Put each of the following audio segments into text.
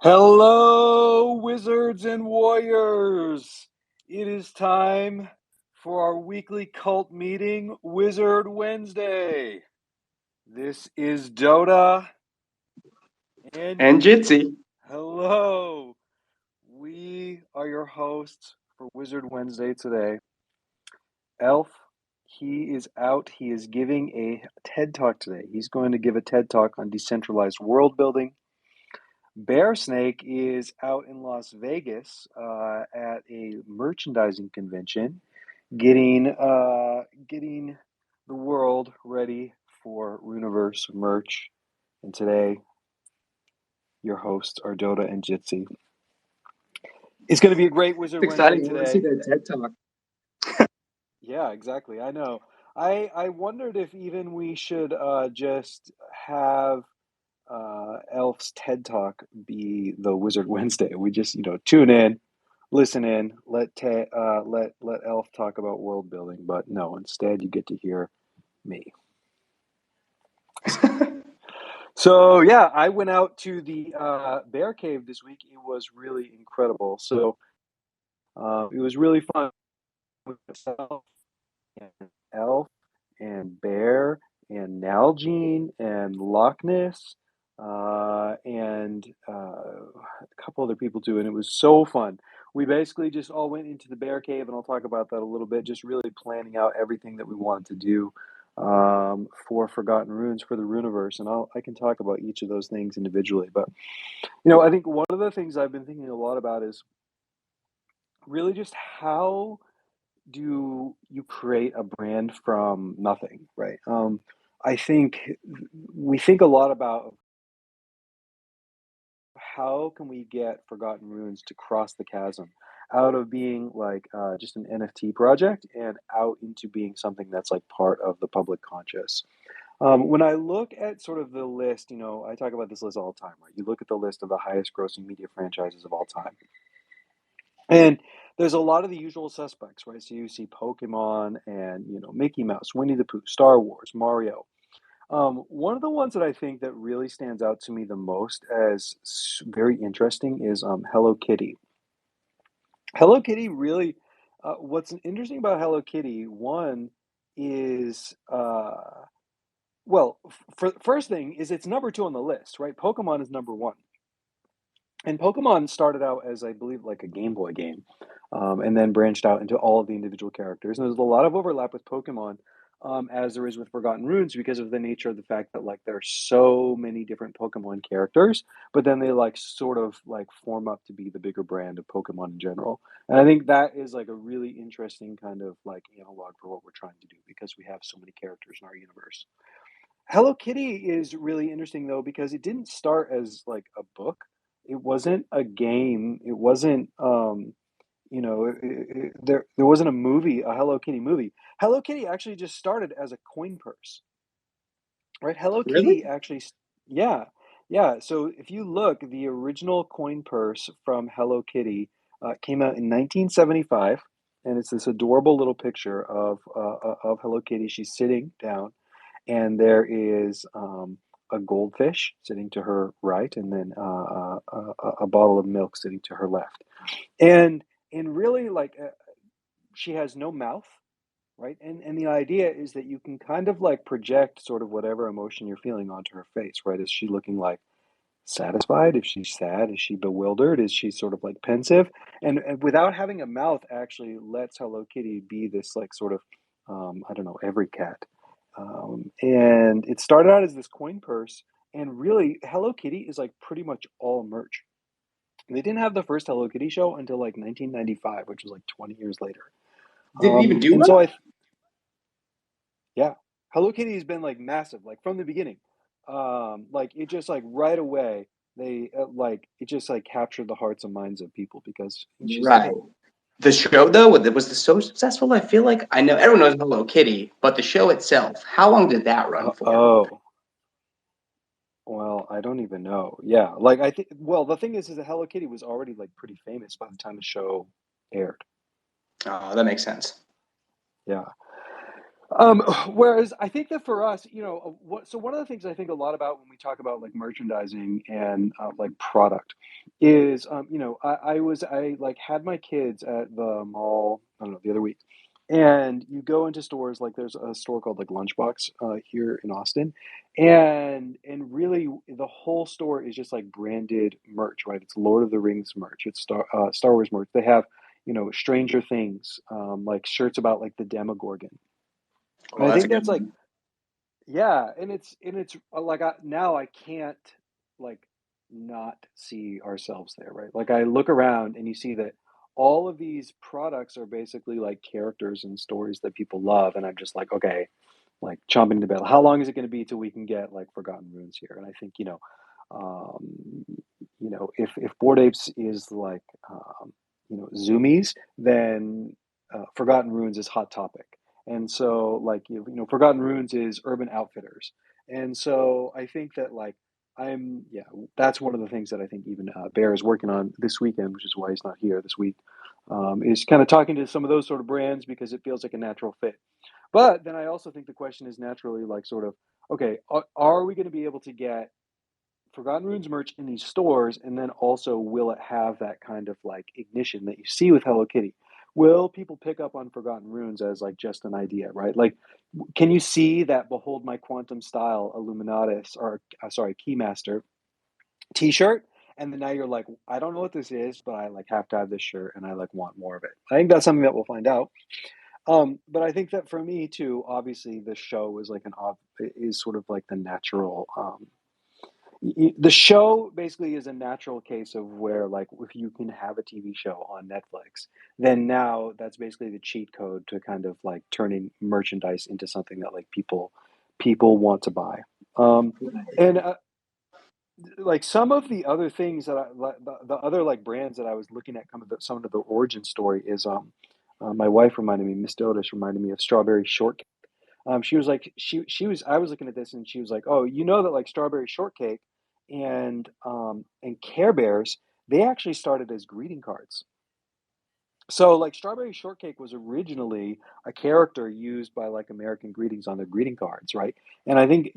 Hello, wizards and warriors. It is time for our weekly cult meeting, Wizard Wednesday. This is Dota And Jitsi. hello. We are your hosts for Wizard Wednesday today. Elf, he is out. He is giving a TED Talk today. He's going to give a TED Talk on decentralized world building. Bear Snake is out in Las Vegas at a merchandising convention, getting the world ready for Runiverse merch. And today, your hosts are Dota and Jitsi. It's going to be a great Wizard It's Wednesday exciting. I want to see today. that TED Talk. Yeah, exactly. I know. I wondered if even we should just have Elf's TED Talk be the Wizard Wednesday. We just tune in, listen in, let Elf talk about world building. But no, instead you get to hear me. So yeah, I went out to the bear cave this week. It was really incredible. So it was really fun with myself and Elf and Bear and Nalgene and Loch Ness and a couple other people too, and it was so fun. We basically just all went into the bear cave, and I'll talk about that a little bit. Just really planning out everything that we wanted to do for Forgotten Runes for the Runiverse, and I can talk about each of those things individually. But I think one of the things I've been thinking a lot about is really just how do you create a brand from nothing, right? I think we think a lot about how can we get Forgotten Runes to cross the chasm out of being like just an NFT project and out into being something that's like part of the public conscious. When I look at sort of the list, I talk about this list all the time, right? You look at the list of the highest grossing media franchises of all time. And there's a lot of the usual suspects, right? So you see Pokemon and, Mickey Mouse, Winnie the Pooh, Star Wars, Mario. One of the ones that I think that really stands out to me the most as very interesting is Hello Kitty. Hello Kitty really, what's interesting about Hello Kitty, one is, well, for first thing is it's number two on the list, right? Pokemon is number one. And Pokemon started out as, I believe, like a Game Boy game, and then branched out into all of the individual characters. And there's a lot of overlap with Pokemon, as there is with Forgotten Runes, because of the nature of the fact that like there are so many different Pokemon characters, but then they like sort of like form up to be the bigger brand of Pokemon in general. And I think that is like a really interesting kind of like analog for what we're trying to do because we have so many characters in our universe. Hello Kitty is really interesting though because it didn't start as like a book. It wasn't a game. It wasn't there wasn't a movie, a Hello Kitty movie. Hello Kitty actually just started as a coin purse. Right? Hello Really? Kitty actually yeah. Yeah, so if you look, the original coin purse from Hello Kitty came out in 1975 and it's this adorable little picture of Hello Kitty. She's sitting down and there is a goldfish sitting to her right, and then a bottle of milk sitting to her left. And really, like she has no mouth, right? And the idea is that you can kind of like project sort of whatever emotion you're feeling onto her face, right? Is she looking like satisfied? If she's sad, is she bewildered? Is she sort of like pensive? And without having a mouth, actually lets Hello Kitty be this like sort of I don't know, every cat. And it started out as this coin purse, and really, Hello Kitty is like pretty much all merch. They didn't have the first Hello Kitty show until like 1995, which was like 20 years later. Did it even do And one? so yeah, Hello Kitty has been like massive, like from the beginning. Like it just like right away they like it just like captured the hearts and minds of people because she's Right. The show, though, was this so successful? I feel like I know everyone knows Hello Kitty, but the show itself, how long did that run for? oh well, I don't even know. Yeah, like I think. Well, the thing is that Hello Kitty was already like pretty famous by the time the show aired. Oh, that makes sense. Yeah. Whereas I think that for us, so one of the things I think a lot about when we talk about like merchandising and like product is, I like had my kids at the mall, I don't know, the other week, and you go into stores like there's a store called like Lunchbox here in Austin, and really the whole store is just like branded merch, right? It's Lord of the Rings merch, it's Star Wars merch. They have Stranger Things, like shirts about like the Demogorgon. And Well, I that's a think good that's like, one. yeah, and it's like now I can't like not see ourselves there, right? Like I look around and you see that all of these products are basically like characters and stories that people love, and I'm just like, okay, like chomping to bed. How long is it going to be till we can get like Forgotten Runes here? And I think um, if Bored Apes is like Zoomies, then Forgotten Runes is Hot Topic. And so, like, Forgotten Runes is Urban Outfitters. And so, I think that, like, yeah, that's one of the things that I think even Bear is working on this weekend, which is why he's not here this week, is kind of talking to some of those sort of brands because it feels like a natural fit. But then I also think the question is naturally, like, sort of, okay, are we going to be able to get Forgotten Runes merch in these stores, and then also will it have that kind of like ignition that you see with Hello Kitty? Will people pick up on Forgotten Runes as like just an idea, right? Like, can you see that "Behold My Quantum Style" Illuminatus or sorry, Keymaster T-shirt, and then now you're like, I don't know what this is, but I like have to have this shirt, and I like want more of it. I think that's something that we'll find out. But I think that for me too, obviously, the show is like is sort of like the natural. The show basically is a natural case of where like if you can have a TV show on Netflix, then now that's basically the cheat code to kind of like turning merchandise into something that like people want to buy. And like some of the other things that the other like brands that I was looking at, kind of some of the origin story is my wife reminded me, Miss Dotish reminded me of Strawberry Shortcake. She was like, she was, I was looking at this and she was like, oh, you know that like Strawberry Shortcake and Care Bears, they actually started as greeting cards. So, like, Strawberry Shortcake was originally a character used by like American Greetings on their greeting cards, right? And I think,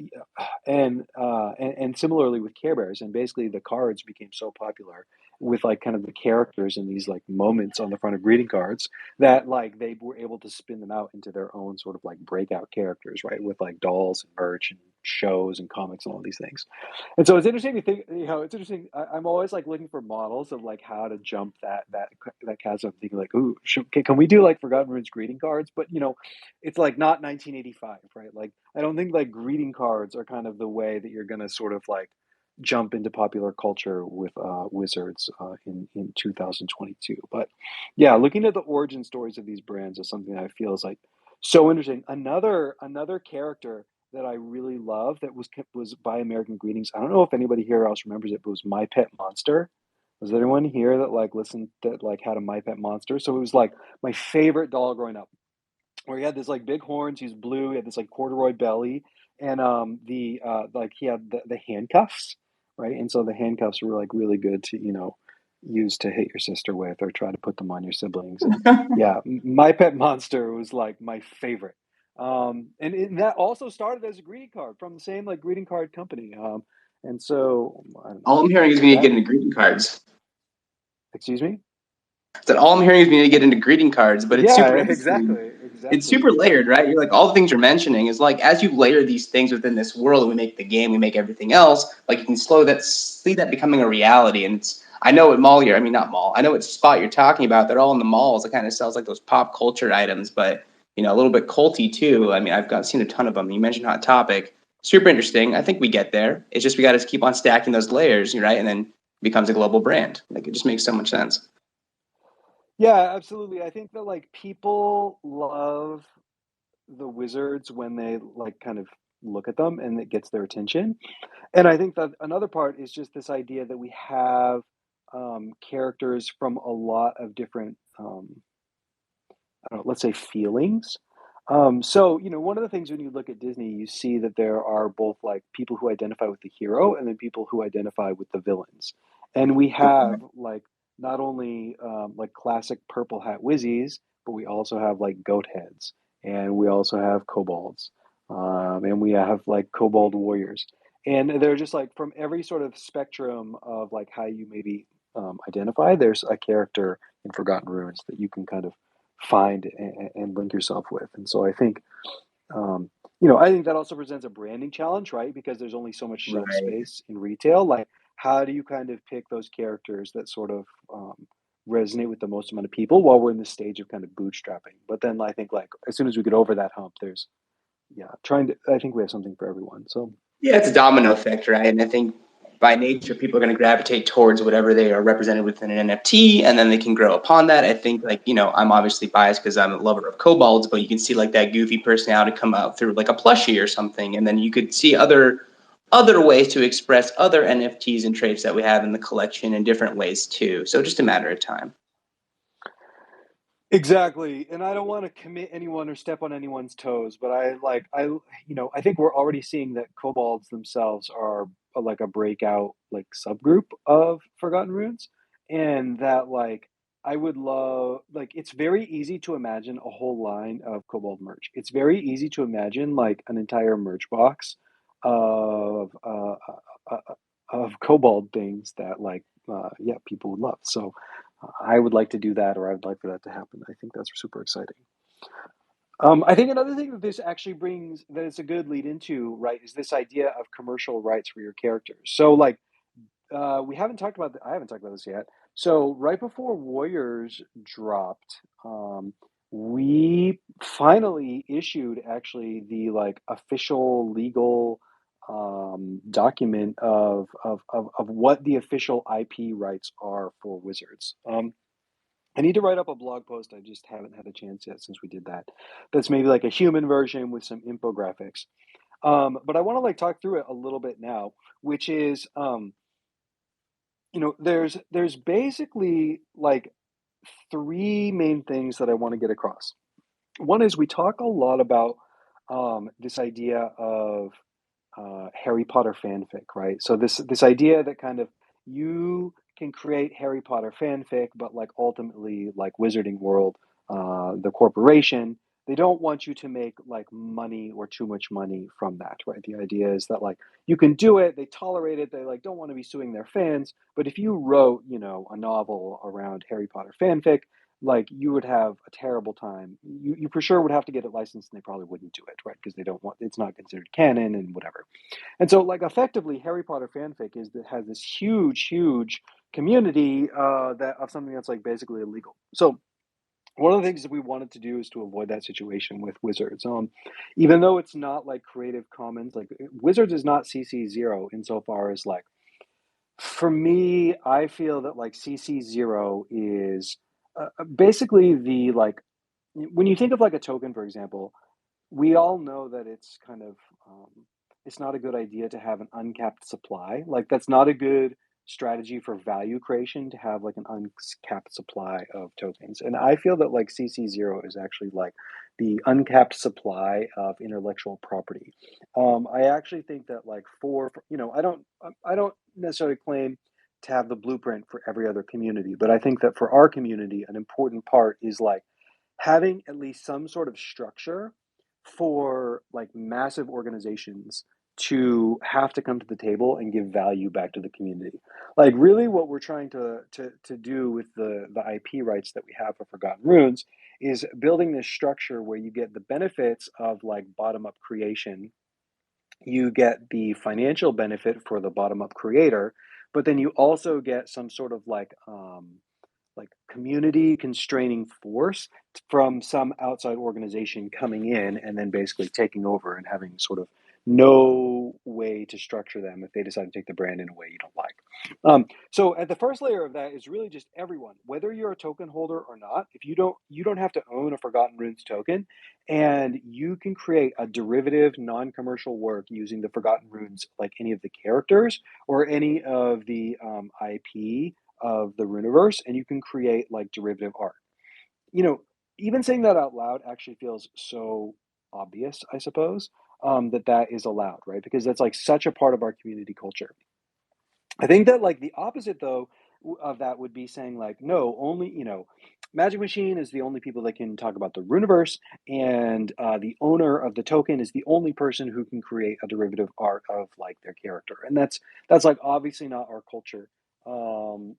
and similarly with Care Bears, and basically the cards became so popular with like kind of the characters in these like moments on the front of greeting cards that like they were able to spin them out into their own sort of like breakout characters, right? With like dolls and merch and shows and comics and all these things. And so it's interesting to think, it's interesting. I'm always like looking for models of like how to jump that chasm. Thinking like, ooh, can we do like Forgotten Runes greeting cards? But it's like not 1985, right? Like I don't think like greeting cards are kind of the way that you're gonna sort of like jump into popular culture with wizards in 2022. But yeah, looking at the origin stories of these brands is something that I feel is like so interesting. Another character that I really love that was by American Greetings. I don't know if anybody here else remembers it, but it was My Pet Monster. Was there anyone here that like listened that like had a My Pet Monster? So it was like my favorite doll growing up, where he had this like big horns. He's blue. He had this like corduroy belly, and the like he had the handcuffs, right? And so the handcuffs were like really good to use to hit your sister with or try to put them on your siblings. And yeah, My Pet Monster was like my favorite. And that also started as a greeting card from the same like greeting card company. And so I don't know All I'm hearing is we need to that. get into greeting cards. Excuse me. That all I'm hearing is we need to get into greeting cards, but it's Yeah, super interesting. exactly, It's exactly. super layered, right? You're like all the things you're mentioning is like as you layer these things within this world, we make the game, we make everything else. Like you can see that becoming a reality. And it's I know what mall you're, I mean not mall. I know what spot you're talking about. They're all in the malls. It kind of sells like those pop culture items, but a little bit culty too. I mean, seen a ton of them. You mentioned Hot Topic. Super interesting. I think we get there. It's just we got to keep on stacking those layers, right? And then it becomes a global brand. Like it just makes so much sense. Yeah, absolutely. I think that like people love the wizards when they like kind of look at them and it gets their attention. And I think that another part is just this idea that we have characters from a lot of different, I don't know, let's say feelings. So, one of the things when you look at Disney, you see that there are both like people who identify with the hero and then people who identify with the villains. And we Good have point. like not only like classic purple hat whizzies, but we also have like goat heads and we also have kobolds, and we have like kobold warriors, and they're just like from every sort of spectrum of like how you maybe identify. There's a character in Forgotten Ruins that you can kind of find and link yourself with, and so I think I think that also presents a branding challenge, right? Because there's only so much shelf Right. space in retail. Like, how do you kind of pick those characters that sort of resonate with the most amount of people while we're in the stage of kind of bootstrapping? But then I think like as soon as we get over that hump, there's trying to. I think we have something for everyone. So Yeah, it's a domino effect, right? And I think by nature, people are going to gravitate towards whatever they are represented within an NFT, and then they can grow upon that. I think, like, I'm obviously biased because I'm a lover of kobolds, but you can see like that goofy personality come out through like a plushie or something, and then you could see other ways to express other NFTs and traits that we have in the collection in different ways too. So just a matter of time. exactly, and I don't want to commit anyone or step on anyone's toes, but I think we're already seeing that kobolds themselves are like a breakout like subgroup of Forgotten Runes, and that like I would love like it's very easy to imagine a whole line of kobold merch. It's very easy to imagine like an entire merch box of of kobold things that people would love. So I would like to do that, or I would like for that to happen. I think that's super exciting. I think another thing that this actually brings that it's a good lead into, right, is this idea of commercial rights for your characters. So, like, we haven't talked about, I haven't talked about this yet. So, right before Warriors dropped, we finally issued actually the like official legal document of what the official IP rights are for Wizards. I need to write up a blog post. I just haven't had a chance yet since we did that. That's maybe like a human version with some infographics. But I want to like talk through it a little bit now, which is, there's basically like three main things that I want to get across. One is we talk a lot about this idea of Harry Potter fanfic, right? So this idea that kind of you can create Harry Potter fanfic, but like ultimately, like Wizarding World, the corporation, they don't want you to make like money or too much money from that, right? The idea is that like you can do it, they tolerate it, they like don't want to be suing their fans, but if you wrote, a novel around Harry Potter fanfic, like you would have a terrible time. You for sure would have to get it licensed, and they probably wouldn't do it, right? Because they don't want it's not considered canon and whatever. And so, like, effectively, Harry Potter fanfic is that has this huge, huge community that of something that's like basically illegal. So one of the things that we wanted to do is to avoid that situation with Wizards. Even though it's not like Creative Commons, like Wizards is not CC0 insofar as like for me, I feel that like CC0 is basically the like when you think of like a token, for example, we all know that it's kind of it's not a good idea to have an uncapped supply. Like that's not a good strategy for value creation to have like an uncapped supply of tokens. And I feel that like CC0 is actually like the uncapped supply of intellectual property. I actually think that like I don't necessarily claim to have the blueprint for every other community, but I think that for our community, an important part is like having at least some sort of structure for like massive organizations to have to come to the table and give value back to the community. Like really what we're trying to do with the IP rights that we have for Forgotten Runes is building this structure where you get the benefits of like bottom up creation, you get the financial benefit for the bottom up creator, but then you also get some sort of like community constraining force from some outside organization coming in and then basically taking over and having sort of no way to structure them if they decide to take the brand in a way you don't like. So at the first layer of that is really just everyone, whether you're a token holder or not. If you don't have to own a Forgotten Runes token, and you can create a derivative non-commercial work using the Forgotten Runes, like any of the characters or any of the IP of the Runiverse, and you can create like derivative art. You know, Even saying that out loud actually feels so obvious, I suppose, that is allowed, right? Because that's like such a part of our community culture. I think that like the opposite though of that would be saying like no, only Magic Machine is the only people that can talk about the Runiverse, and the owner of the token is the only person who can create a derivative art of like their character, and that's like obviously not our culture.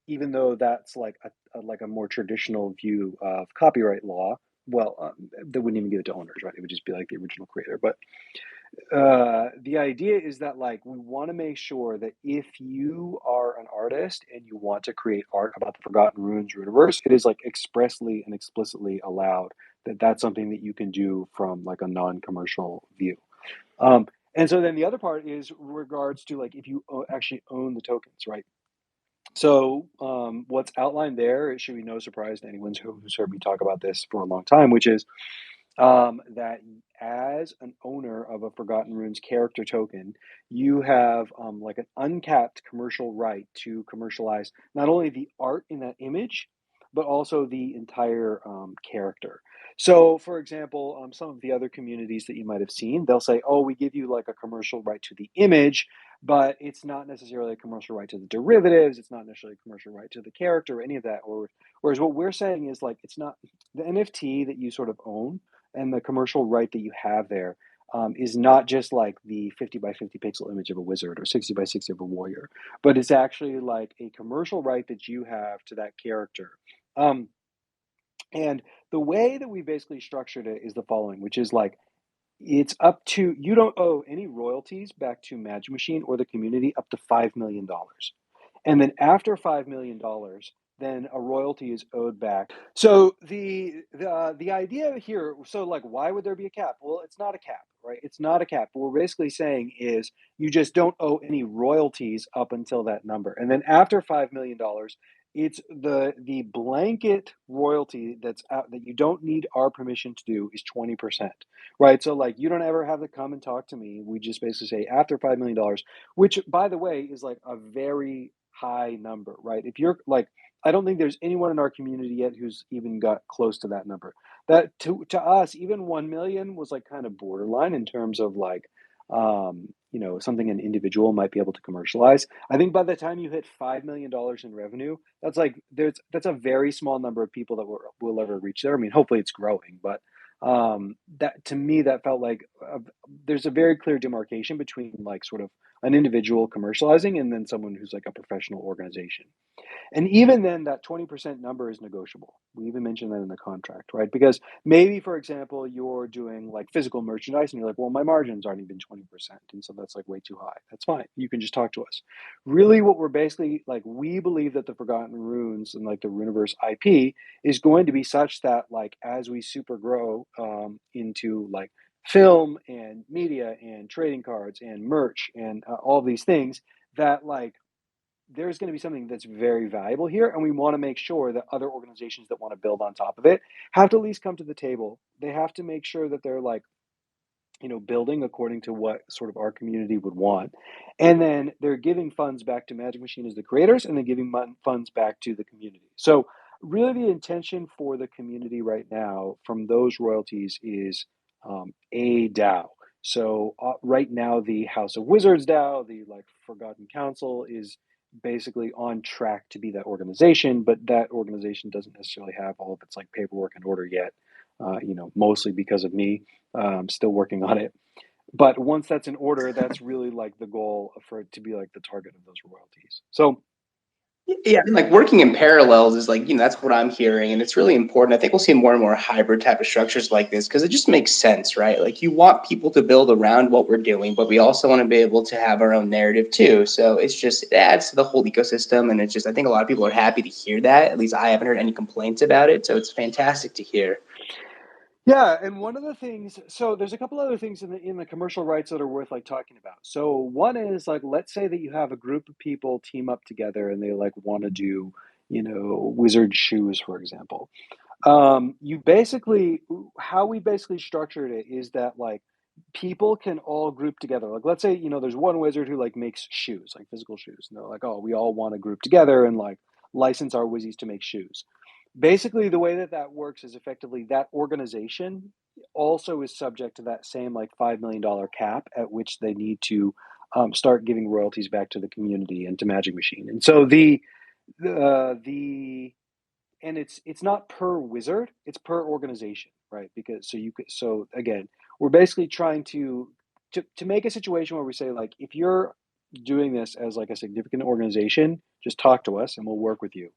Even though that's like a more traditional view of copyright law. Well, they wouldn't even give it to owners, right? It would just be like the original creator. But the idea is that like we want to make sure that if you are an artist and you want to create art about the Forgotten Runes universe, it is like expressly and explicitly allowed that that's something that you can do from like a non-commercial view. And so then the other part is regards to like if you actually own the tokens, right? So what's outlined there, it should be no surprise to anyone who's heard me talk about this for a long time, which is that as an owner of a Forgotten Runes character token, you have like an uncapped commercial right to commercialize not only the art in that image, but also the entire character. So, for example, some of the other communities that you might have seen, they'll say, "Oh, we give you like a commercial right to the image, but it's not necessarily a commercial right to the derivatives. It's not necessarily a commercial right to the character, or any of that." Or whereas what we're saying is like it's not the NFT that you sort of own and the commercial right that you have there is not just like the 50 by 50 pixel image of a wizard or 60 by 60 of a warrior, but it's actually like a commercial right that you have to that character. Um, and the way that we basically structured it is the following, which is like it's up to you don't owe any royalties back to Magic Machine or the community up to $5 million. And then after $5 million, then a royalty is owed back. So the idea here, so like, why would there be a cap? Well, it's not a cap, right? It's not a cap. What we're basically saying is you just don't owe any royalties up until that number, and then after $5 million, it's the blanket royalty that's out that you don't need our permission to do is 20%, right? So like, you don't ever have to come and talk to me. We just basically say after $5 million, which by the way is like a very high number, right? If you're like, I don't think there's anyone in our community yet who's even got close to that number. That to us, even 1 million was like kind of borderline in terms of like, something an individual might be able to commercialize. I think by the time you hit $5 million in revenue, that's a very small number of people that will ever reach there. I mean, hopefully it's growing, but that to me that felt like there's a very clear demarcation between like sort of an individual commercializing and then someone who's like a professional organization. And even then, that 20% number is negotiable. We even mentioned that in the contract, right? Because maybe, for example, you're doing like physical merchandise and you're like, well, my margins aren't even 20%. And so that's like way too high. That's fine. You can just talk to us. Really, what we're basically like, we believe that the Forgotten Runes and like the Runiverse IP is going to be such that, like, as we super grow into like film and media and trading cards and merch and all these things, that like there's going to be something that's very valuable here, and we want to make sure that other organizations that want to build on top of it have to at least come to the table. They have to make sure that they're like, building according to what sort of our community would want, and then they're giving funds back to Magic Machine as the creators, and then giving funds back to the community. So really the intention for the community right now from those royalties is a DAO. So right now the House of Wizards DAO, the like Forgotten Council, is basically on track to be that organization, but that organization doesn't necessarily have all of its like paperwork in order yet. Mostly because of me, still working on it. But once that's in order, that's really like the goal for it to be like the target of those royalties. So Yeah, like working in parallels is like, that's what I'm hearing. And it's really important. I think we'll see more and more hybrid type of structures like this because it just makes sense, right? Like you want people to build around what we're doing, but we also want to be able to have our own narrative too. So it adds to the whole ecosystem. And it's just, I think a lot of people are happy to hear that. At least I haven't heard any complaints about it. So it's fantastic to hear. yeah, and one of the things, so there's a couple other things in the commercial rights that are worth like talking about. So one is like, let's say that you have a group of people team up together and they like want to do, wizard shoes, for example. You basically, how we basically structured it is that like people can all group together. Like, let's say, there's one wizard who like makes shoes, like physical shoes. And they're like, oh, we all want to group together and like license our wizzies to make shoes. Basically, the way that that works is effectively that organization also is subject to that same like $5 million cap at which they need to start giving royalties back to the community and to Magic Machine. And so the and it's not per wizard, it's per organization, right? Because so again, we're basically trying to make a situation where we say, like, if you're doing this as like a significant organization, just talk to us and we'll work with you.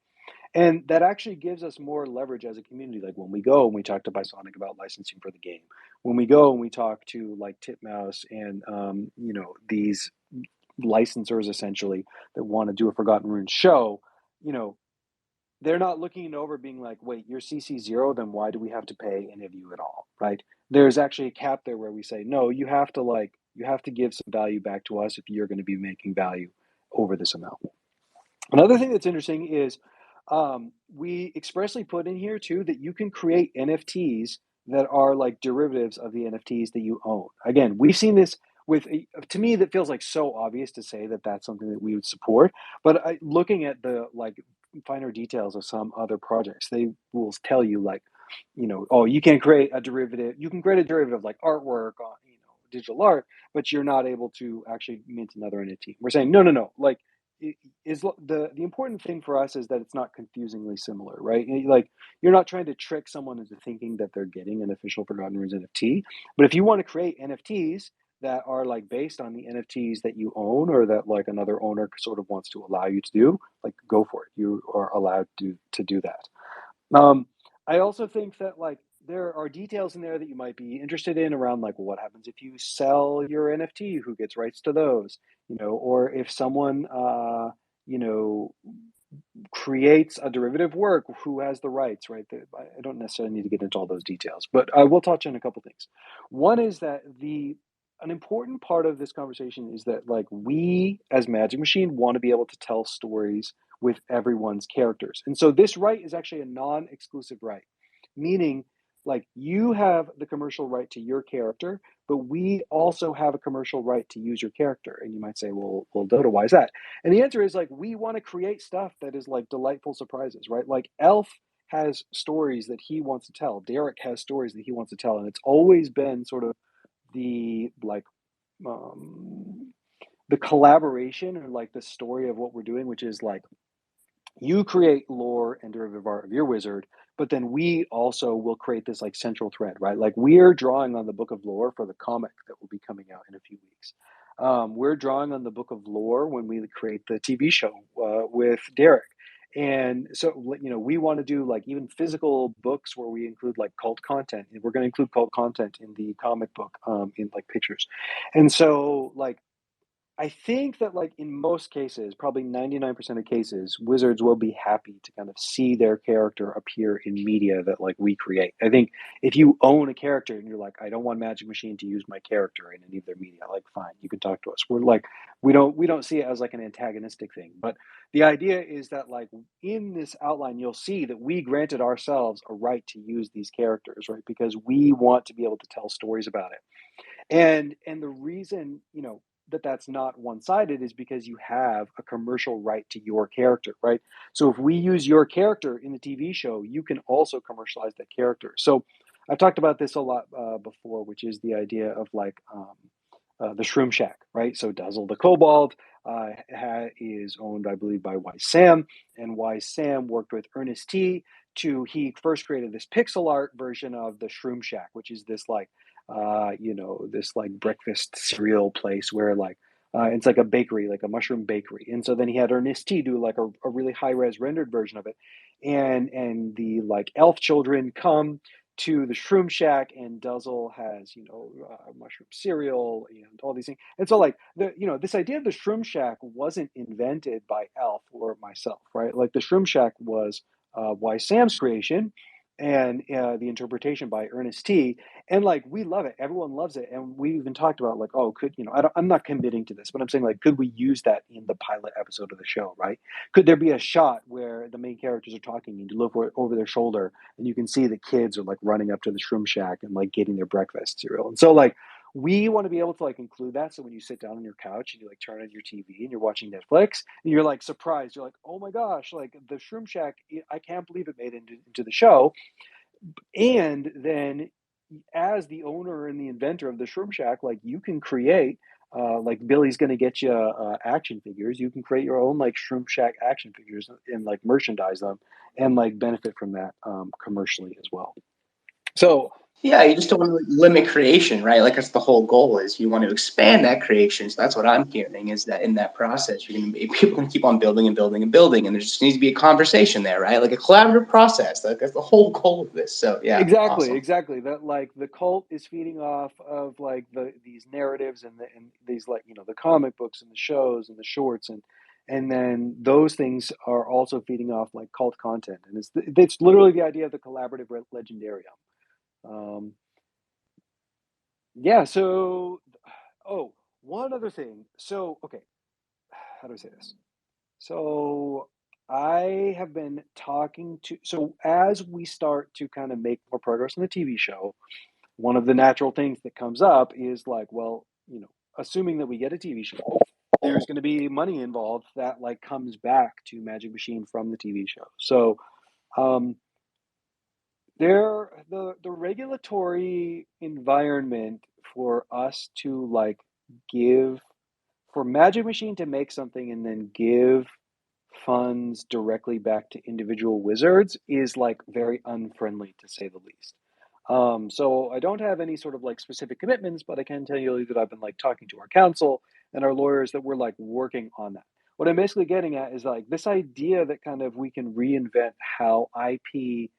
And that actually gives us more leverage as a community. Like when we go and we talk to Bisonic about licensing for the game, when we go and we talk to like Titmouse and these licensors essentially that want to do a Forgotten Runes show, you know, they're not looking it over being like, wait, you're CC zero, then why do we have to pay any of you at all, right? There's actually a cap there where we say, no, you have to give some value back to us if you're going to be making value over this amount. Another thing that's interesting is we expressly put in here too that you can create NFTs that are like derivatives of the NFTs that you own. Again, we've seen this with, to me, that feels like so obvious to say that that's something that we would support. But looking at the like finer details of some other projects, they will tell you like, oh, you can create a derivative. You can create a derivative like artwork on, digital art, but you're not able to actually mint another NFT. We're saying no, no, no. Like is the important thing for us is that it's not confusingly similar, right? Like you're not trying to trick someone into thinking that they're getting an official Forgotten Runes NFT. But if you want to create NFTs that are like based on the NFTs that you own or that like another owner sort of wants to allow you to do, like go for it. You are allowed to do that. I also think that like there are details in there that you might be interested in around like what happens if you sell your NFT, who gets rights to those, or if someone you know creates a derivative work, who has the rights, right? I don't necessarily need to get into all those details, but I will touch on a couple things. One is that an important part of this conversation is that like we as Magic Machine want to be able to tell stories with everyone's characters. And so this right is actually a non-exclusive right, meaning like you have the commercial right to your character, but we also have a commercial right to use your character. And you might say, well, Dota, why is that? And the answer is like we want to create stuff that is like delightful surprises, right? Like Elf has stories that he wants to tell. Derek has stories that he wants to tell, and it's always been sort of the like um, the collaboration or like the story of what we're doing, which is like you create lore and derivative art of your wizard, but then we also will create this like central thread, right? Like we're drawing on the book of lore for the comic that will be coming out in a few weeks. We're drawing on the book of lore when we create the TV show with Derek. And so, we want to do like even physical books where we include like cult content. And we're going to include cult content in the comic book in like pictures. And so, like, I think that, like, in most cases, probably 99% of cases, wizards will be happy to kind of see their character appear in media that, like, we create. I think if you own a character and you're like, I don't want Magic Machine to use my character in any of their media, like, fine, you can talk to us. We're like, we don't see it as like an antagonistic thing. But the idea is that, like, in this outline, you'll see that we granted ourselves a right to use these characters, right? Because we want to be able to tell stories about it. And the reason, that that's not one-sided is because you have a commercial right to your character, right? So if we use your character in the TV show, you can also commercialize that character. So I've talked about this a lot before, which is the idea of like the Shroom Shack, right? So Dazzle the Kobold is owned, I believe, by Wise Sam, and Wise Sam worked with Ernest T. He first created this pixel art version of the Shroom Shack, which is this like this like breakfast cereal place where like it's like a bakery, like a mushroom bakery. And so then he had Ernest T do like a really high res rendered version of it. And the like elf children come to the Shroom Shack, and Duzzle has, mushroom cereal and all these things. And so like this idea of the Shroom Shack wasn't invented by Elf or myself, right? Like the Shroom Shack was Wise Sam's creation and the interpretation by Ernest T. And like we love it, everyone loves it, and we even talked about like, oh, could I'm not committing to this, but I'm saying like, could we use that in the pilot episode of the show, right? Could there be a shot where the main characters are talking and you look over their shoulder and you can see the kids are like running up to the Shroom Shack and like getting their breakfast cereal? And so like we want to be able to like include that, so when you sit down on your couch and you like turn on your TV and you're watching Netflix and you're like surprised, you're like, oh my gosh, like the Shroom Shack, I can't believe it made it into the show. And then as the owner and the inventor of the Shroom Shack, like you can create like Billy's going to get you action figures. You can create your own like Shroom Shack action figures and like merchandise them and like benefit from that commercially as well. So Yeah, you just don't want to limit creation, right? Like that's the whole goal is you want to expand that creation. So that's what I'm hearing is that in that process, you're going to be people going to keep on building and building and building, and there just needs to be a conversation there, right? Like a collaborative process. That's the whole goal of this. So yeah, awesome. exactly that like the cult is feeding off of like these narratives and these like the comic books and the shows and the shorts and then those things are also feeding off like cult content and it's literally the idea of the collaborative legendarium. Um, yeah. So, oh, one other thing. So, okay, how do I say this? So, I have been talking to. So, as we start to kind of make more progress on the TV show, one of the natural things that comes up is like, well, assuming that we get a TV show, there's going to be money involved that like comes back to Magic Machine from the TV show. So, um, the regulatory environment for us to like give for Magic Machine to make something and then give funds directly back to individual wizards is like very unfriendly to say the least. So I don't have any sort of like specific commitments, but I can tell you that I've been like talking to our counsel and our lawyers that we're like working on that. What I'm basically getting at is like this idea that kind of we can reinvent how IP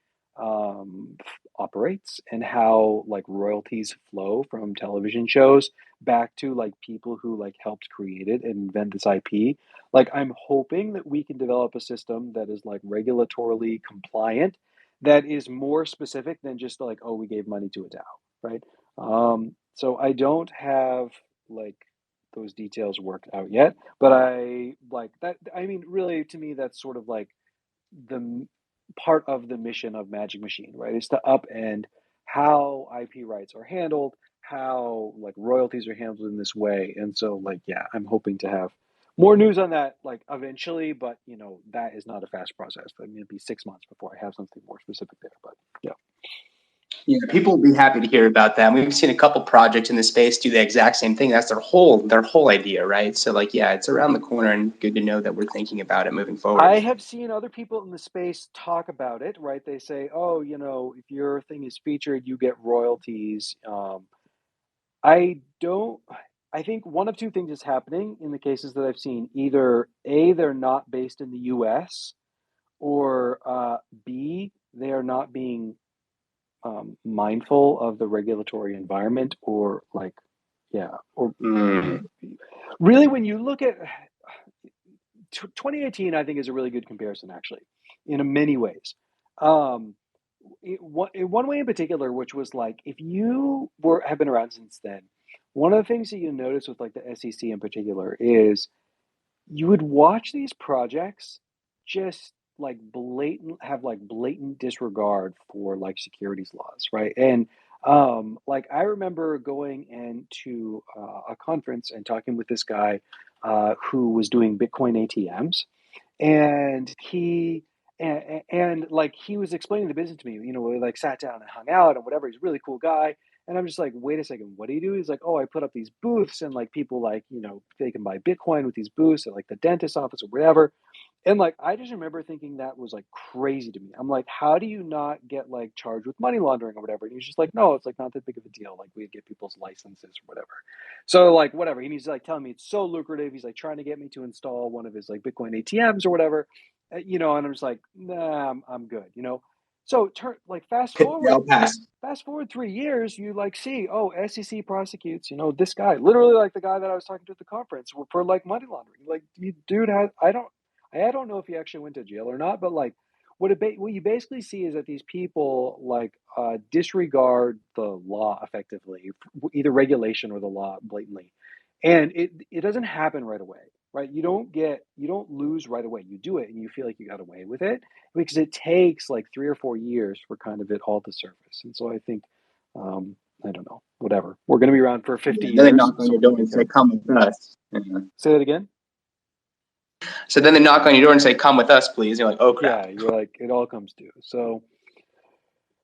operates and how like royalties flow from television shows back to like people who like helped create it and invent this IP. Like I'm hoping that we can develop a system that is like regulatorily compliant that is more specific than just like, oh, we gave money to a DAO, right? So I don't have like those details worked out yet, but I like that. I mean, really, to me, that's sort of like the part of the mission of Magic Machine, right? Is to upend how IP rights are handled, how like royalties are handled in this way, and so like yeah, I'm hoping to have more news on that like eventually, but that is not a fast process. I mean, it'd be 6 months before I have something more specific there, but yeah. Yeah, people will be happy to hear about that. We've seen a couple projects in the space do the exact same thing. That's their whole idea, right? So like, yeah, it's around the corner and good to know that we're thinking about it moving forward. I have seen other people in the space talk about it, right? They say, oh, if your thing is featured, you get royalties. I don't. I think one of two things is happening in the cases that I've seen. Either A, they're not based in the US, or B, they are not being mindful of the regulatory environment, or like, yeah, or Mm. really when you look at 2018, I think is a really good comparison, actually, in many ways. Um, in one way in particular, which was like if you have been around since then, one of the things that you notice with like the SEC in particular is you would watch these projects just like blatant disregard for like securities laws, right? And like I remember going into a conference and talking with this guy who was doing Bitcoin ATMs, and like he was explaining the business to me. We like sat down and hung out and whatever. He's a really cool guy. And I'm just like, wait a second, what do you do? He's like, oh, I put up these booths and like people like, they can buy Bitcoin with these booths at like the dentist office or whatever. And like I just remember thinking that was like crazy to me. I'm like, how do you not get like charged with money laundering or whatever? And he's just like, no, it's like not that big of a deal. Like we get people's licenses or whatever. So like whatever. And he's like telling me it's so lucrative. He's like trying to get me to install one of his like Bitcoin ATMs or whatever. And I'm just like, nah, I'm good. So like Yeah, I'll pass. fast forward 3 years, you like see, oh, SEC prosecutes, this guy, literally like the guy that I was talking to at the conference for like money laundering. Like, dude had I don't know if he actually went to jail or not, but like what you basically see is that these people like disregard the law effectively, either regulation or the law blatantly, and it doesn't happen right away, right? You don't lose right away. You do it and you feel like you got away with it because it takes like 3 or 4 years for kind of it all to surface. And so I think, I don't know, whatever. We're going to be around for 50 Yeah, then they years, knock on so your what do door we and say, care? "Come with us." Yeah. Say that again. So then they knock on your door and say, "Come with us, please." You're like, "Oh crap." Yeah, you're like, it all comes due. So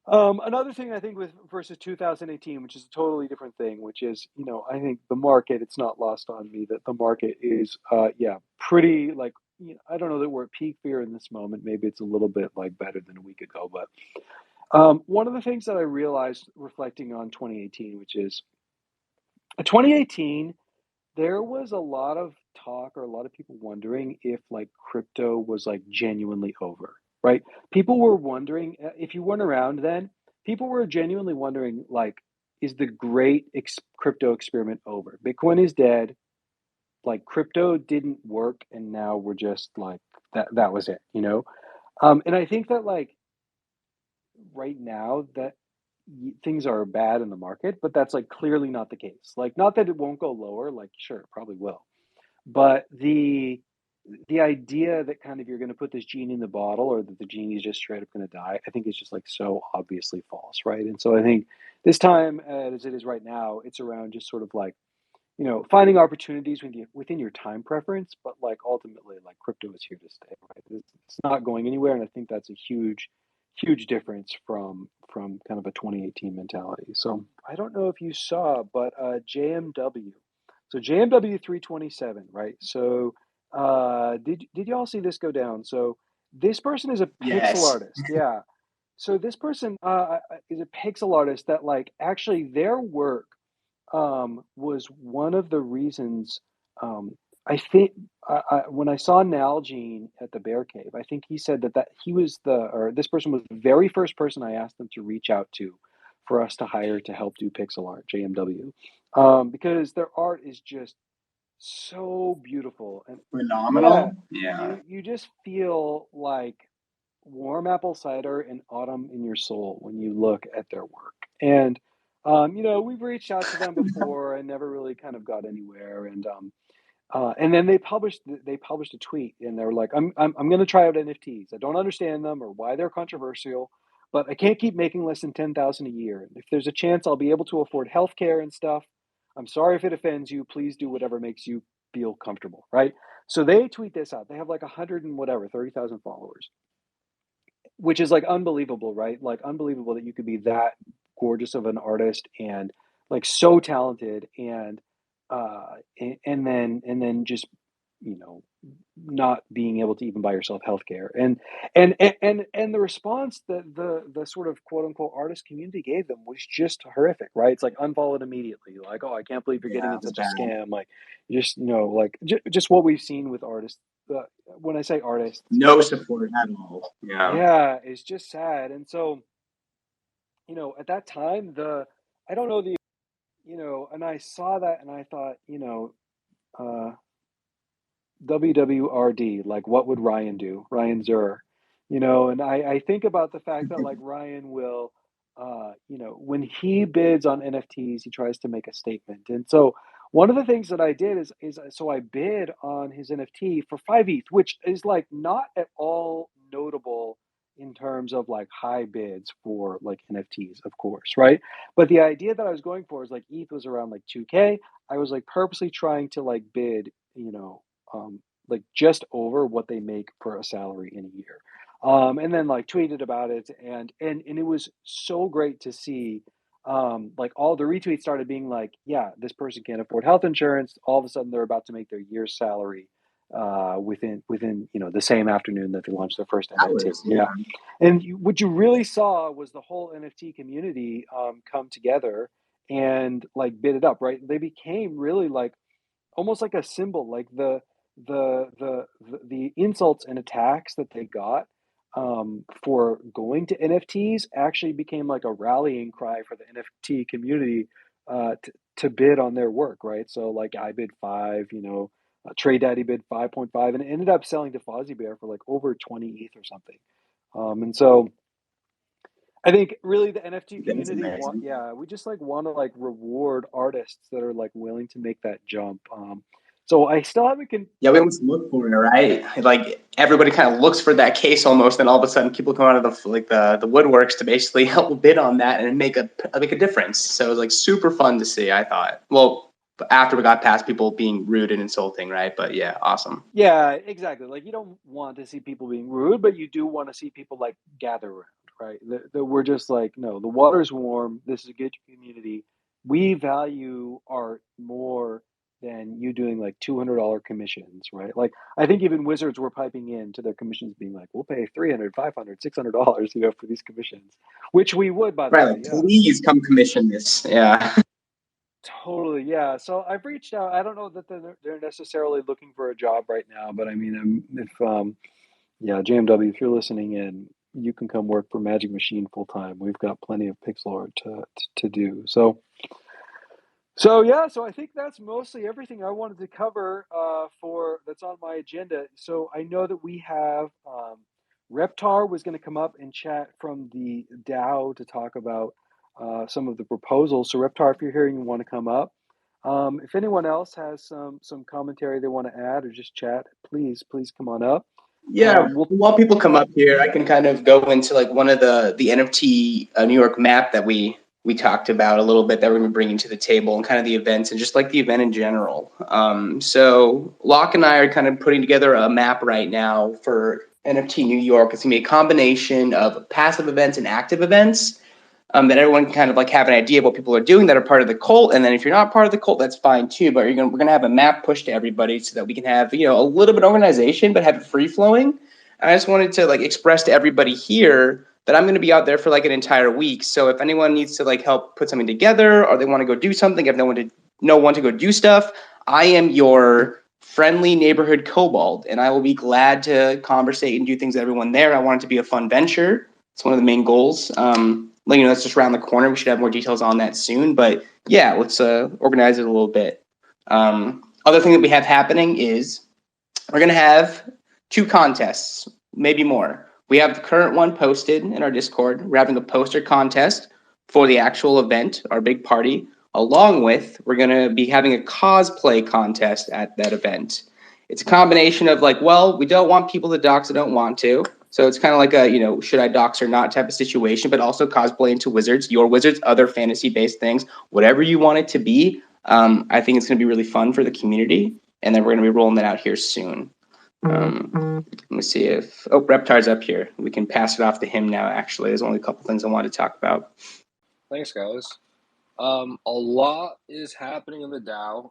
Another thing I think with versus 2018, which is a totally different thing, which is, I think the market, it's not lost on me that the market is, yeah, pretty like, I don't know that we're at peak fear in this moment. Maybe it's a little bit like better than a week ago, but one of the things that I realized reflecting on 2018, which is 2018, there was a lot of talk or a lot of people wondering if like crypto was like genuinely over, right? People were wondering if you weren't around then, people were genuinely wondering like, is the great crypto experiment over? Bitcoin is dead. Like crypto didn't work, and now we're just like that. That was it, And I think that like right now that things are bad in the market, but that's like clearly not the case. Like, not that it won't go lower. Like, sure, it probably will, but the idea that kind of you're going to put this genie in the bottle or that the genie is just straight up going to die, I think is just like so obviously false, right? And so I think this time, as it is right now, it's around just sort of like, finding opportunities within your time preference, but like ultimately, like crypto is here to stay, right? It's not going anywhere, and I think that's a huge, huge difference from kind of a 2018 mentality. So I don't know if you saw, but JMW, so JMW 327, right? So did y'all see this go down? So this person is a pixel Yes. artist, yeah. So this person is a pixel artist that like actually their work was one of the reasons. I think when I saw Nalgene at the Bear Cave, I think he said that he was or this person was the very first person I asked them to reach out to for us to hire to help do pixel art, JMW, because their art is just so beautiful. And yeah, Phenomenal. Yeah. you just feel like warm apple cider and autumn in your soul when you look at their work. And we've reached out to them before and never really kind of got anywhere. And then they published a tweet and they were like, I'm going to try out NFTs. I don't understand them or why they're controversial, but I can't keep making less than 10,000 a year. And if there's a chance I'll be able to afford healthcare and stuff, I'm sorry if it offends you. Please do whatever makes you feel comfortable, right? So they tweet this out. They have like 100 and whatever 30,000 followers, which is like unbelievable, right? Like unbelievable that you could be that gorgeous of an artist and like so talented and then just you know not being able to even buy yourself healthcare. And the response that the sort of quote unquote artist community gave them was just horrific, right? It's like unfollowed immediately, like, oh, I can't believe you're getting Yeah, in it was such a bad. scam, like just like just what we've seen with artists. When I say artists, No support at all. Yeah. yeah, it's just sad. And so, at that time, I don't know and I saw that and I thought, uh, WWRD, like what would Ryan do? Ryan Zur, and I think about the fact that like Ryan will, when he bids on NFTs, he tries to make a statement. And so one of the things that I did is so I bid on his NFT for 5 ETH, which is like not at all notable in terms of like high bids for like NFTs, of course, right? But the idea that I was going for is like ETH was around like 2K. I was like purposely trying to like bid, like just over what they make for a salary in a year. And then like tweeted about it and it was so great to see like all the retweets started being like, yeah, this person can't afford health insurance. All of a sudden they're about to make their year's salary within the same afternoon that they launched their first NFT. Hours. Yeah. Yeah. And what you really saw was the whole NFT community come together and like bid it up, right? They became really like almost like a symbol, like the insults and attacks that they got for going to NFTs actually became like a rallying cry for the NFT community to bid on their work, right? So like I bid five, Trade Daddy bid 5.5, and it ended up selling to Fozzie Bear for like over 20 ETH or something. And so I think really the NFT That's community amazing. yeah, we just like want to like reward artists that are like willing to make that jump. So I still haven't Yeah, we almost look for it, right? Like everybody kind of looks for that case almost, and all of a sudden people come out of the woodworks to basically help bid on that and make a difference. So it was like super fun to see. I thought. Well, after we got past people being rude and insulting, right? But yeah, awesome. Yeah, exactly. Like you don't want to see people being rude, but you do want to see people like gather around, right? That we're just like, no, the water's warm. This is a good community. We value art more than you doing like $200 commissions, right? Like I think even wizards were piping in to their commissions, being like, "We'll pay 300, 500, $600, for these commissions," which we would, by the Right, way, like yeah. please come commission this. Yeah. Totally, yeah. So I've reached out. I don't know that they're necessarily looking for a job right now, but I mean, if yeah, JMW, if you're listening in, you can come work for Magic Machine full time. We've got plenty of pixel art to do. So yeah, so I think that's mostly everything I wanted to cover for that's on my agenda. So I know that we have Reptar was going to come up and chat from the DAO to talk about some of the proposals. So Reptar, if you're here and you want to come up, if anyone else has some commentary they want to add or just chat, please come on up. Yeah, We'll while people come up here, I can kind of go into like one of the NFT New York map that we talked about a little bit that we're going to be bringing to the table and kind of the events and just like the event in general. So Locke and I are kind of putting together a map right now for NFT New York. It's going to be a combination of passive events and active events. That everyone can kind of like have an idea of what people are doing that are part of the cult. And then if you're not part of the cult, that's fine too. But we're gonna have a map pushed to everybody so that we can have a little bit of organization, but have it free flowing. And I just wanted to like express to everybody here that I'm going to be out there for like an entire week. So if anyone needs to like help put something together or they want to go do something, if no one to go do stuff, I am your friendly neighborhood kobold, and I will be glad to conversate and do things with everyone there. I want it to be a fun venture. It's one of the main goals. That's just around the corner. We should have more details on that soon. But yeah, let's organize it a little bit. Other thing that we have happening is we're going to have 2 contests, maybe more. We have the current one posted in our Discord. We're having a poster contest for the actual event, our big party, along with we're going to be having a cosplay contest at that event. It's a combination of like, well, we don't want people to dox that don't want to. So it's kind of like a, should I dox or not type of situation, but also cosplay into wizards, your wizards, other fantasy-based things, whatever you want it to be. I think it's going to be really fun for the community. And then we're going to be rolling that out here soon. Let me see if Reptar's up here. We can pass it off to him now. Actually, there's only a couple things I wanted to talk about. Thanks, guys. A lot is happening in the DAO.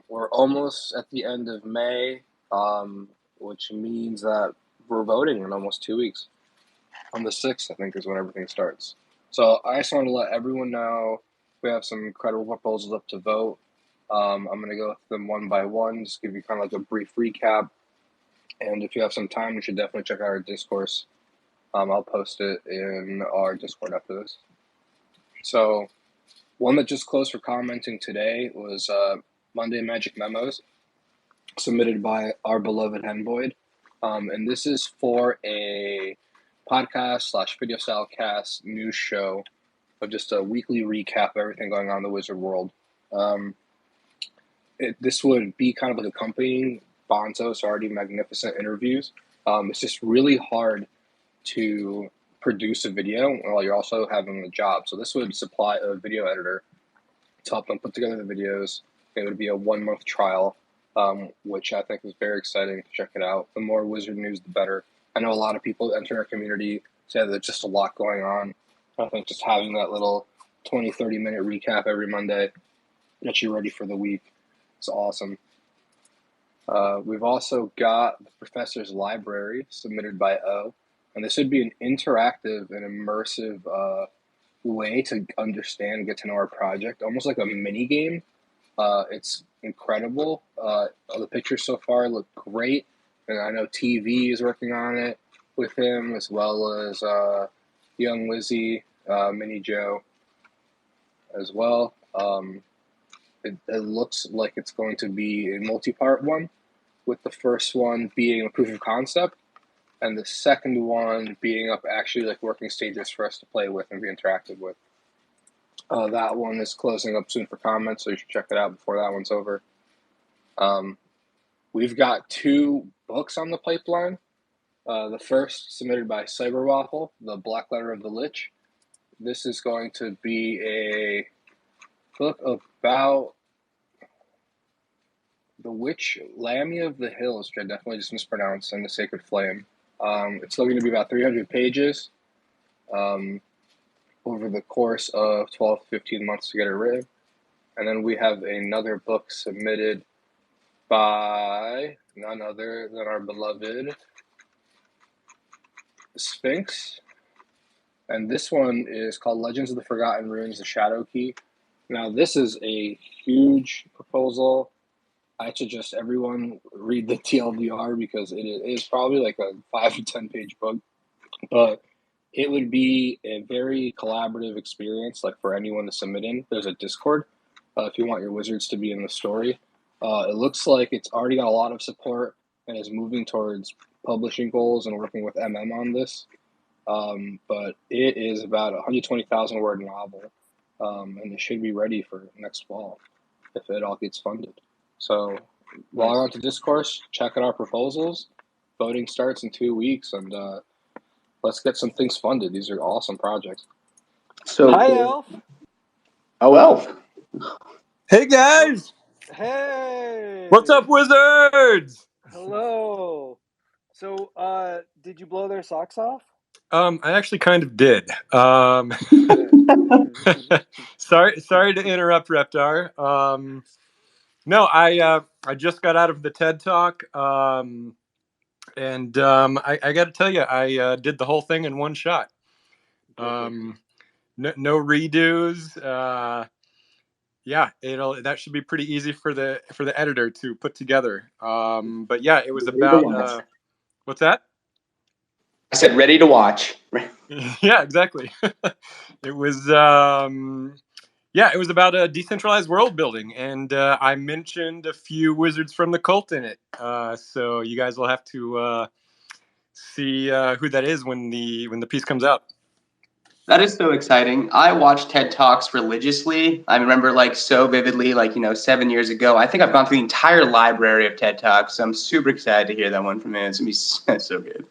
We're almost at the end of May, which means that we're voting in almost 2 weeks. On the 6th, I think, is when everything starts. So I just want to let everyone know we have some incredible proposals up to vote. I'm going to go through them one by one, just give you kind of like a brief recap. And if you have some time, you should definitely check out our discourse. I'll post it in our Discord after this. So one that just closed for commenting today was Monday Magic Memos, submitted by our beloved Henvoid. And this is for a podcast/video style cast news show of just a weekly recap of everything going on in the wizard world. This would be kind of like accompanying Bonzo's already magnificent interviews. It's just really hard to produce a video while you're also having a job. So this would supply a video editor to help them put together the videos. It would be a 1-month trial, which I think is very exciting to check it out. The more wizard news, the better. I know a lot of people entering our community say there's just a lot going on. I think just having that little 20, 30-minute recap every Monday gets you ready for the week. It's awesome. We've also got the Professor's Library, submitted by O. And this would be an interactive and immersive way to understand and get to know our project, almost like a mini game. It's incredible. The pictures so far look great, and I know TV is working on it with him, as well as Young Lizzie, Mini Joe as well. It looks like it's going to be a multi-part one, with the first one being a proof of concept, and the second one being up actually like working stages for us to play with and be interactive with. That one is closing up soon for comments, so you should check it out before that one's over. We've got 2 books on the pipeline. The first, submitted by Cyberwaffle, The Black Letter of the Lich. This is going to be a book about the witch Lamia of the Hills, which I definitely just mispronounced, and the Sacred Flame. It's still going to be about 300 pages. over the course of 12 to 15 months to get it written. And then we have another book submitted by none other than our beloved Sphinx. And this one is called Legends of the Forgotten Ruins, The Shadow Key. Now, this is a huge proposal. I suggest everyone read the TLDR because it is probably like a 5 to 10 page book, but it would be a very collaborative experience, like for anyone to submit in. There's a Discord if you want your wizards to be in the story. It looks like it's already got a lot of support and is moving towards publishing goals and working with on this. But it is about a 120,000 word novel, and it should be ready for next fall if it all gets funded. So log on to Discourse, check out our proposals. Voting starts in 2 weeks, and let's get some things funded. These are awesome projects. So Hi, cool. Elf. Oh, Elf. Hey guys! Hey. What's up, wizards? Hello. So, did you blow their socks off? I actually kind of did. Sorry to interrupt, Reptar. No, I just got out of the TED Talk, and I got to tell you, I did the whole thing in one shot. No redos. Yeah, that should be pretty easy for the editor to put together. But yeah, it was about what's that? I said ready to watch. Yeah, exactly. It was it was about a decentralized world building, and I mentioned a few wizards from the cult in it. So you guys will have to see who that is when the piece comes out. That is so exciting. I watch TED Talks religiously. I remember so vividly, 7 years ago. I think I've gone through the entire library of TED Talks. So I'm super excited to hear that one from him. It's going to be so good.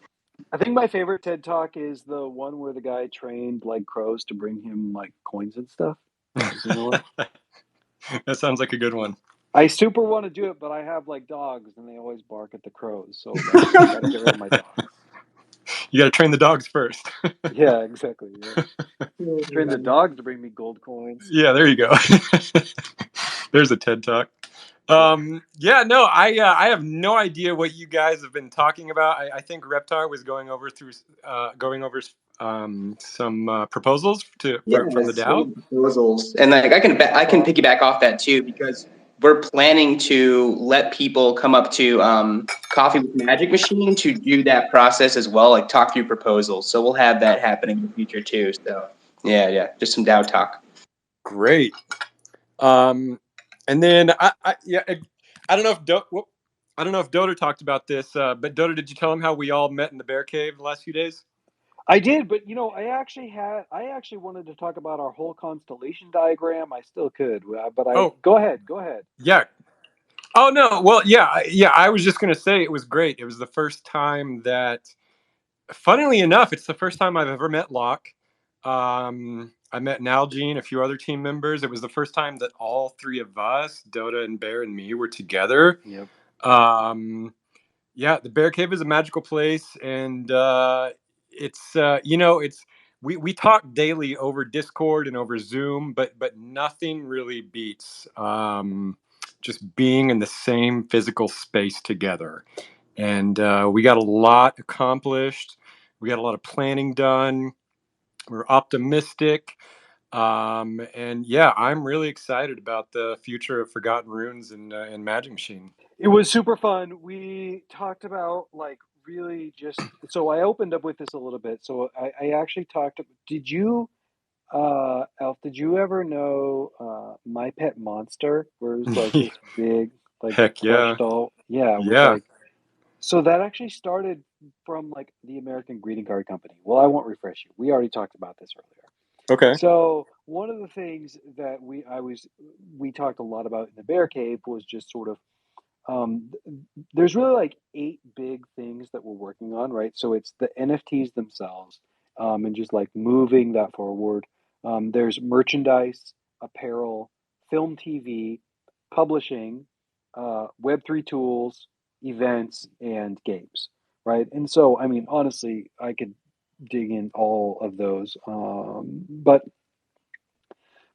I think my favorite TED Talk is the one where the guy trained crows to bring him coins and stuff. You know what? That sounds like a good one. I super want to do it, but I have dogs, and they always bark at the crows. So I got to get rid of my dogs. You got to train the dogs first. Yeah, exactly. Yeah. Train the dogs to bring me gold coins. Yeah, there you go. There's a TED Talk. No, I have no idea what you guys have been talking about. I think Reptar was going over some proposals from the DAO. Proposals, and I can piggyback off that too, because we're planning to let people come up to Coffee with Magic Machine to do that process as well, talk through proposals. So we'll have that happening in the future too. So yeah, just some DAO talk. Great. And then I don't know if Dota talked about this, but Dota, did you tell him how we all met in the bear cave the last few days? I did, but I actually wanted to talk about our whole constellation diagram. I still could, but go ahead. Yeah. Oh no. Well, yeah. I was just gonna say it was great. It was the first time that, funnily enough, it's the first time I've ever met Locke. I met Nalgene, a few other team members. It was the first time that all three of us, Dota and Bear and me, were together. Yep. The bear cave is a magical place, and it's we talk daily over Discord and over Zoom, but nothing really beats just being in the same physical space together. And we got a lot accomplished. We got a lot of planning done. We're optimistic. And yeah, I'm really excited about the future of Forgotten Runes and Magic Machine. It was super fun. We talked about really just. So I opened up with this a little bit. So I actually talked. Did you, Elf? Did you ever know My Pet Monster? Where it was this big Heck yeah. plush doll. Yeah, it was so that actually started from the American Greeting Card Company. Well, I won't refresh you. We already talked about this earlier. Okay. So one of the things that we talked a lot about in the Bear Cave was just sort of there's really 8 big things that we're working on, right? So it's the NFTs themselves, and just moving that forward. There's merchandise, apparel, film, TV, publishing, Web3 tools, events, and games, right? And so, I mean, honestly, I could dig in all of those. But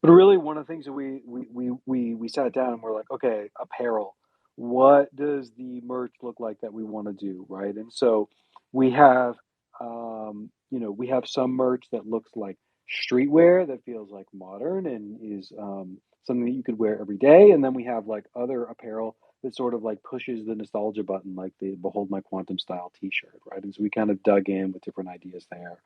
really, one of the things that we sat down and we're like, okay, apparel. What does the merch look like that we want to do, right? And so we have, we have some merch that looks like streetwear that feels like modern and is something that you could wear every day. And then we have like other apparel that sort of like pushes the nostalgia button, like the Behold My Quantum style T-shirt, right? And so we kind of dug in with different ideas there.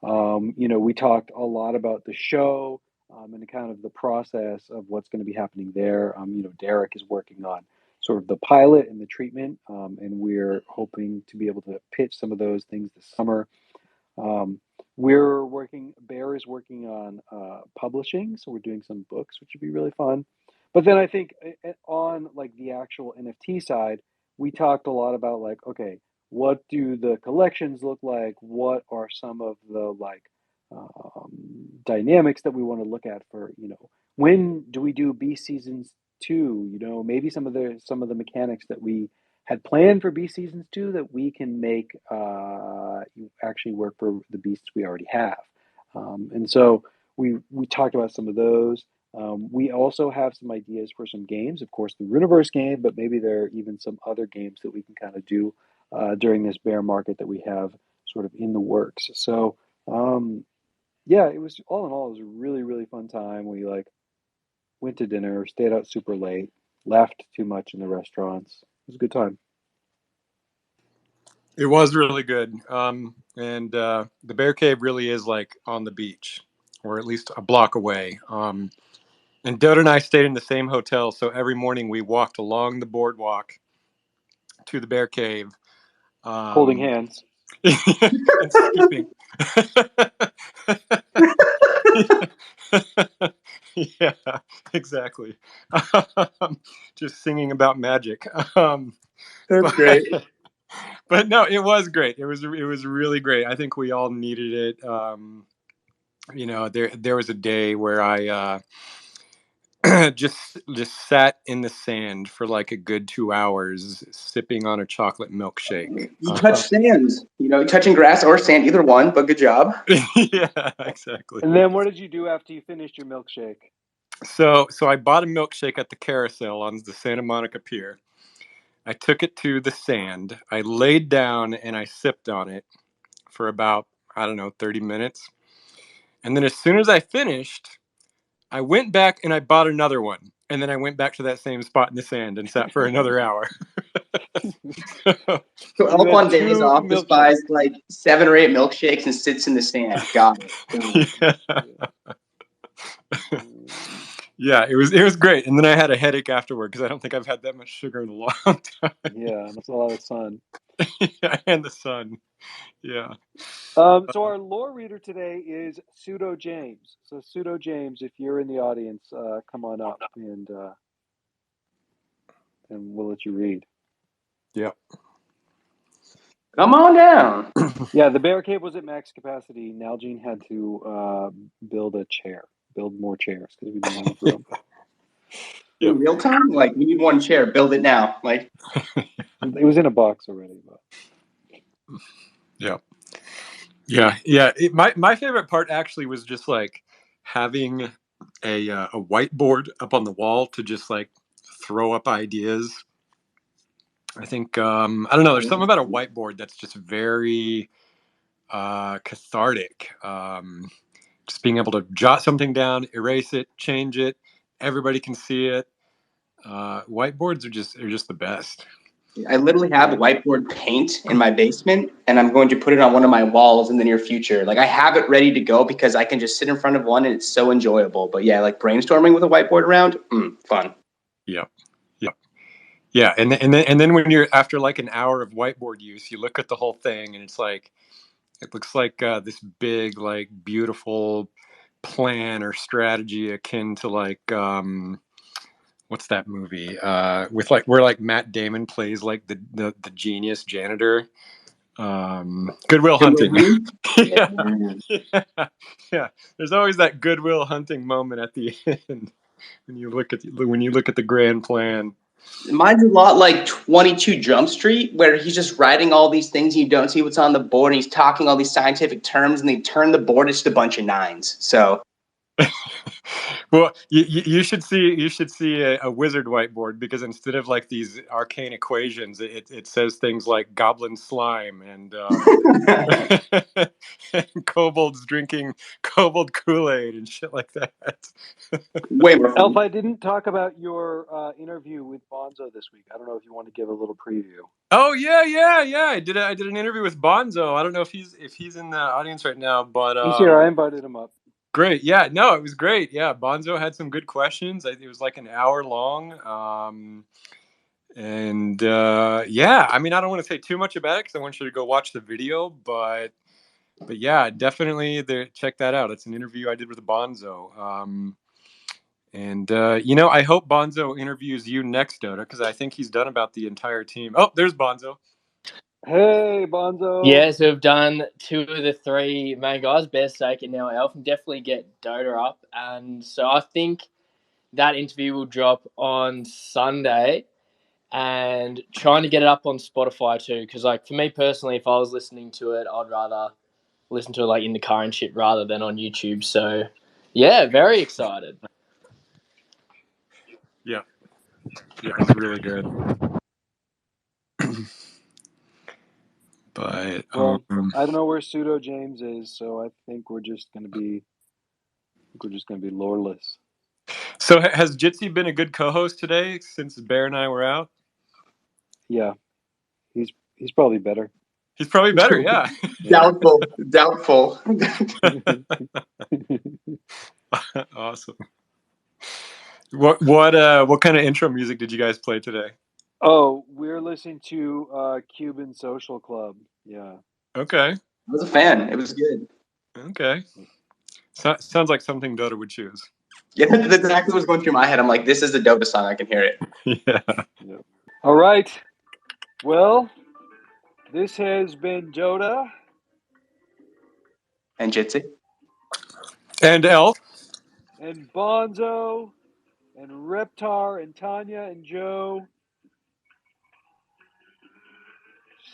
We talked a lot about the show and kind of the process of what's going to be happening there. Derek is working on sort of the pilot and the treatment, and we're hoping to be able to pitch some of those things this summer. Um, Bear is working on publishing, so we're doing some books, which would be really fun. But then I think on like the actual NFT side, we talked a lot about like, okay, what do the collections look like? What are some of the like dynamics that we want to look at for, when do we do Beast seasons two? Maybe some of the mechanics that we had planned for Beast seasons two that we can make actually work for the beasts we already have. And so we talked about some of those. We also have some ideas for some games, of course, the Universe game, but maybe there are even some other games that we can kind of do during this bear market that we have sort of in the works. So yeah, it was all in all, it was a really, really fun time. We like went to dinner, stayed out super late, laughed too much in the restaurants. It was a good time. It was really good. And the Bear Cave really is like on the beach, or at least a block away. And Dode and I stayed in the same hotel, so every morning we walked along the boardwalk to the Bear Cave, Holding hands. and skipping. Yeah, exactly. Just singing about magic. That's great. But no, it was great. It was really great. I think we all needed it. There was a day where I just sat in the sand for like a good 2 hours, sipping on a chocolate milkshake. You touch sand, touching grass or sand, either one, but good job. Yeah, exactly. And then what did you do after you finished your milkshake? So I bought a milkshake at the carousel on the Santa Monica Pier. I took it to the sand. I laid down and I sipped on it for about, I don't know, 30 minutes. And then as soon as I finished, I went back and I bought another one. And then I went back to that same spot in the sand and sat for another hour. So You Elf had on days 2 off just milkshakes. buys like 7 or 8 milkshakes and sits in the sand. Got it. Yeah, it was great. And then I had a headache afterward because I don't think I've had that much sugar in a long time. Yeah, that's a lot of sun. Yeah, and the sun. Yeah. So our lore reader today is Pseudo James. So Pseudo James, if you're in the audience, come on up and we'll let you read. Yeah. Come on down. Yeah, the Bear Cave was at max capacity. Nalgene had to build more chairs because we didn't have enough room. In real time? Like, we need one chair. Build it now. Like, It was in a box already. But. Yeah. My favorite part actually was just like having a whiteboard up on the wall to just like throw up ideas. I think I don't know. There's something about a whiteboard that's just very cathartic. Just being able to jot something down, erase it, change it. Everybody can see it. Whiteboards are just the best. I literally have whiteboard paint in my basement, and I'm going to put it on one of my walls in the near future. Like, I have it ready to go because I can just sit in front of one, and it's so enjoyable. But yeah, like brainstorming with a whiteboard around, fun. Yeah. Yeah, and then when you're after like an hour of whiteboard use, you look at the whole thing, and it looks like this big, like beautiful plan or strategy akin to like what's that movie with like where like Matt Damon plays like the genius janitor. Good Will Hunting. Yeah. Yeah. There's always that Good Will Hunting moment at the end when you look at the grand plan. Mine's a lot like 22 Jump Street, where he's just writing all these things and you don't see what's on the board, and he's talking all these scientific terms, and they turn the board, it's just a bunch of nines. So Well, you should see a wizard whiteboard, because instead of like these arcane equations, it says things like goblin slime and and kobolds drinking kobold Kool-Aid and shit like that. way more Elf, fun. I didn't talk about your interview with Bonzo this week. I don't know if you want to give a little preview. Oh yeah. I did an interview with Bonzo. I don't know if he's in the audience right now, but He's here. I invited him up. great. Yeah, no, it was great. Yeah, Bonzo had some good questions. It was like an hour long. And yeah, I mean, I don't want to say too much about it because I want you to go watch the video, but yeah, definitely check that out. It's an interview I did with Bonzo. And I hope Bonzo interviews you next, Dota, because I think he's done about the entire team. Oh, there's Bonzo. Hey, Bonzo. Yeah, so we've done 2 of the 3 main guys, Bear Steak and now Elf, and definitely get Dota up. And so I think that interview will drop on Sunday, and trying to get it up on Spotify too, because like for me personally, if I was listening to it, I'd rather listen to it like in the car and shit rather than on YouTube. So yeah, very excited. Yeah, it's really good. But Well, I don't know where Pseudo James is, so I think we're just gonna be loreless. so has Jitsi been a good co-host today since Bear and I were out? Yeah, he's probably better. He's probably better. Yeah. Doubtful. Awesome. What kind of intro music did you guys play today? Oh, we're listening to Cuban Social Club. Yeah. Okay. I was a fan. It was good. Okay. Sounds like something Dota would choose. Yeah, that's exactly what was going through my head. I'm like, this is a Dota song. I can hear it. Yeah. All right. Well, this has been Dota And Jitsi. And Elf. and Bonzo and R3ptar and Tanya and Joe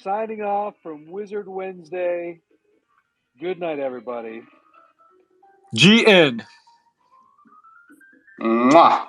signing off from Wizard Wednesday. Good night, everybody. GN. Mwah.